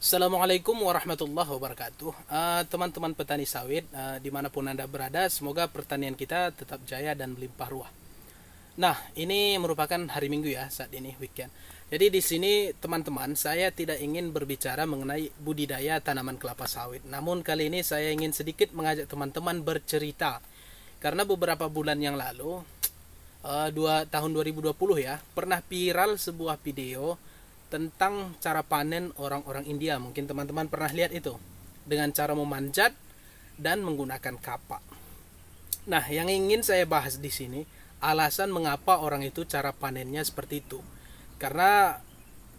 Assalamualaikum warahmatullahi wabarakatuh. Teman-teman petani sawit, dimanapun Anda berada, semoga pertanian kita tetap jaya dan melimpah ruah. Nah, ini merupakan hari Minggu ya, saat ini weekend. Jadi di sini teman-teman, saya tidak ingin berbicara mengenai budidaya tanaman kelapa sawit. Namun kali ini saya ingin sedikit mengajak teman-teman bercerita. Karena beberapa bulan yang lalu, tahun 2020 ya, pernah viral sebuah video tentang cara panen orang-orang India. Mungkin teman-teman pernah lihat itu, dengan cara memanjat dan menggunakan kapak. Nah, yang ingin saya bahas di sini alasan mengapa orang itu cara panennya seperti itu. Karena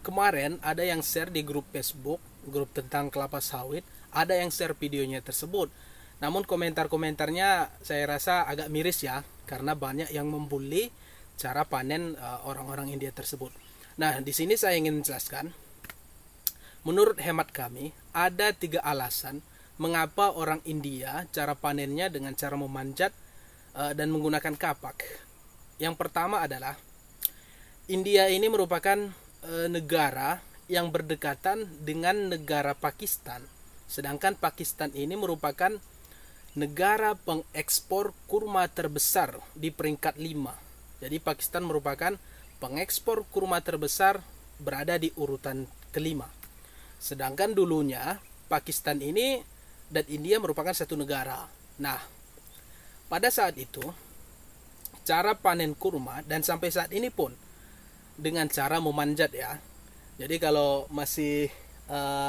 kemarin ada yang share di grup Facebook, grup tentang kelapa sawit, ada yang share videonya tersebut. Namun komentar-komentarnya saya rasa agak miris ya, karena banyak yang membuli cara panen orang-orang India tersebut. Nah, di sini saya ingin menjelaskan, menurut hemat kami, ada 3 alasan mengapa orang India cara panennya dengan cara memanjat dan menggunakan kapak. Yang pertama adalah, India ini merupakan negara yang berdekatan dengan negara Pakistan. Sedangkan Pakistan ini merupakan negara pengekspor kurma terbesar di peringkat 5. Jadi Pakistan merupakan pengekspor kurma terbesar, berada di urutan kelima. Sedangkan dulunya Pakistan ini dan India merupakan satu negara. Nah, pada saat itu cara panen kurma, dan sampai saat ini pun dengan cara memanjat ya. Jadi kalau masih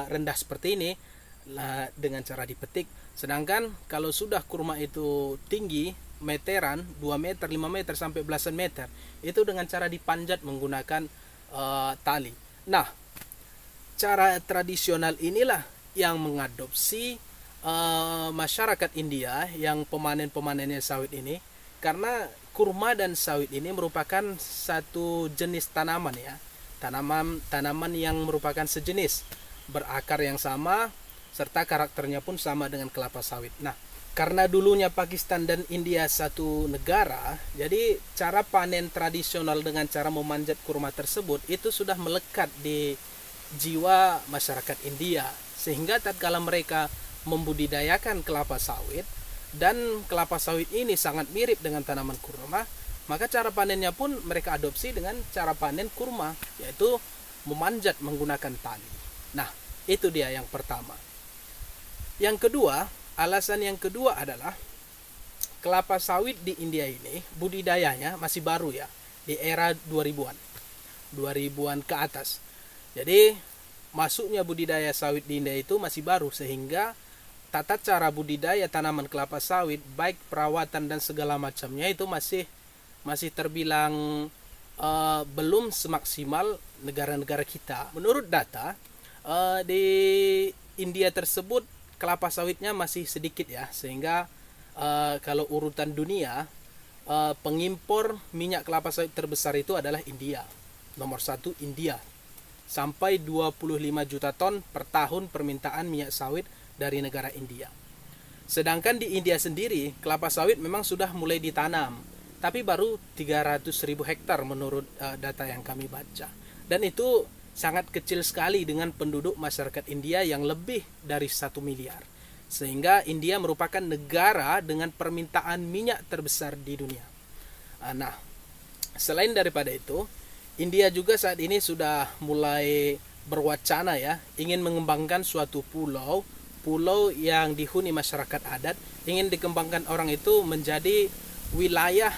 rendah seperti ini dengan cara dipetik. Sedangkan kalau sudah kurma itu tinggi, meteran, 2 meter, 5 meter sampai belasan meter, itu dengan cara dipanjat menggunakan tali. Nah, cara tradisional inilah yang mengadopsi masyarakat India yang pemanen-pemanennya sawit ini, karena kurma dan sawit ini merupakan satu jenis tanaman ya, tanaman yang merupakan sejenis, berakar yang sama, serta karakternya pun sama dengan kelapa sawit. Nah, karena dulunya Pakistan dan India satu negara, jadi cara panen tradisional dengan cara memanjat kurma tersebut itu sudah melekat di jiwa masyarakat India. Sehingga tatkala mereka membudidayakan kelapa sawit, dan kelapa sawit ini sangat mirip dengan tanaman kurma, maka cara panennya pun mereka adopsi dengan cara panen kurma, yaitu memanjat menggunakan tali. Nah, itu dia yang pertama. Yang kedua, alasan yang kedua adalah kelapa sawit di India ini budidayanya masih baru ya, di era 2000-an ke atas. Jadi masuknya budidaya sawit di India itu masih baru, sehingga tata cara budidaya tanaman kelapa sawit, baik perawatan dan segala macamnya itu masih terbilang belum semaksimal negara-negara kita. Menurut data di India tersebut kelapa sawitnya masih sedikit ya, sehingga kalau urutan dunia pengimpor minyak kelapa sawit terbesar itu adalah India. Nomor 1 India, sampai 25 juta ton per tahun permintaan minyak sawit dari negara India. Sedangkan di India sendiri kelapa sawit memang sudah mulai ditanam, tapi baru 300.000 hektar menurut data yang kami baca. Dan itu sangat kecil sekali dengan penduduk masyarakat India yang lebih dari 1 miliar. Sehingga India merupakan negara dengan permintaan minyak terbesar di dunia. Nah, selain daripada itu, India juga saat ini sudah mulai berwacana ya, ingin mengembangkan suatu pulau yang dihuni masyarakat adat, ingin dikembangkan orang itu menjadi wilayah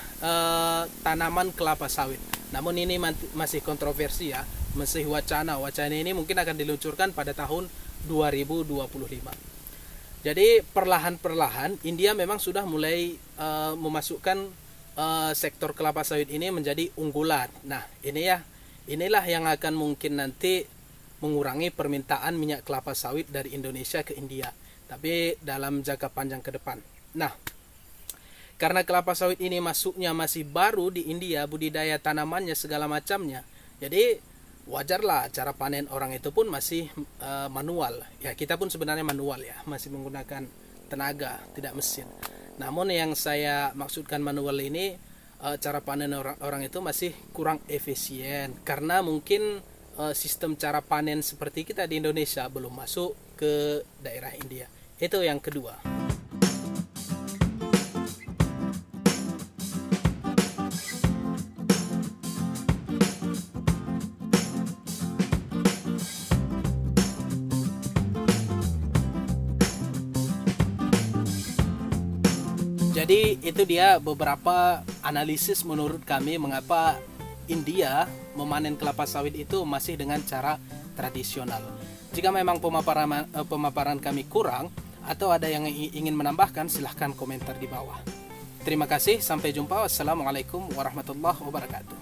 tanaman kelapa sawit. Namun ini masih kontroversi ya, masih wacana ini mungkin akan diluncurkan pada tahun 2025. Jadi perlahan-perlahan India memang sudah mulai memasukkan sektor kelapa sawit ini menjadi unggulan. Nah, inilah yang akan mungkin nanti mengurangi permintaan minyak kelapa sawit dari Indonesia ke India, tapi dalam jangka panjang ke depan. Nah, karena kelapa sawit ini masuknya masih baru di India, budidaya tanamannya segala macamnya, jadi wajarlah cara panen orang itu pun masih manual. Ya, kita pun sebenarnya manual ya, masih menggunakan tenaga, tidak mesin. Namun yang saya maksudkan manual ini, cara panen orang itu masih kurang efisien, karena mungkin sistem cara panen seperti kita di Indonesia belum masuk ke daerah India. Itu yang kedua. Jadi itu dia beberapa analisis menurut kami mengapa India memanen kelapa sawit itu masih dengan cara tradisional. Jika memang pemaparan kami kurang atau ada yang ingin menambahkan, silahkan komentar di bawah. Terima kasih, sampai jumpa. Wassalamualaikum warahmatullahi wabarakatuh.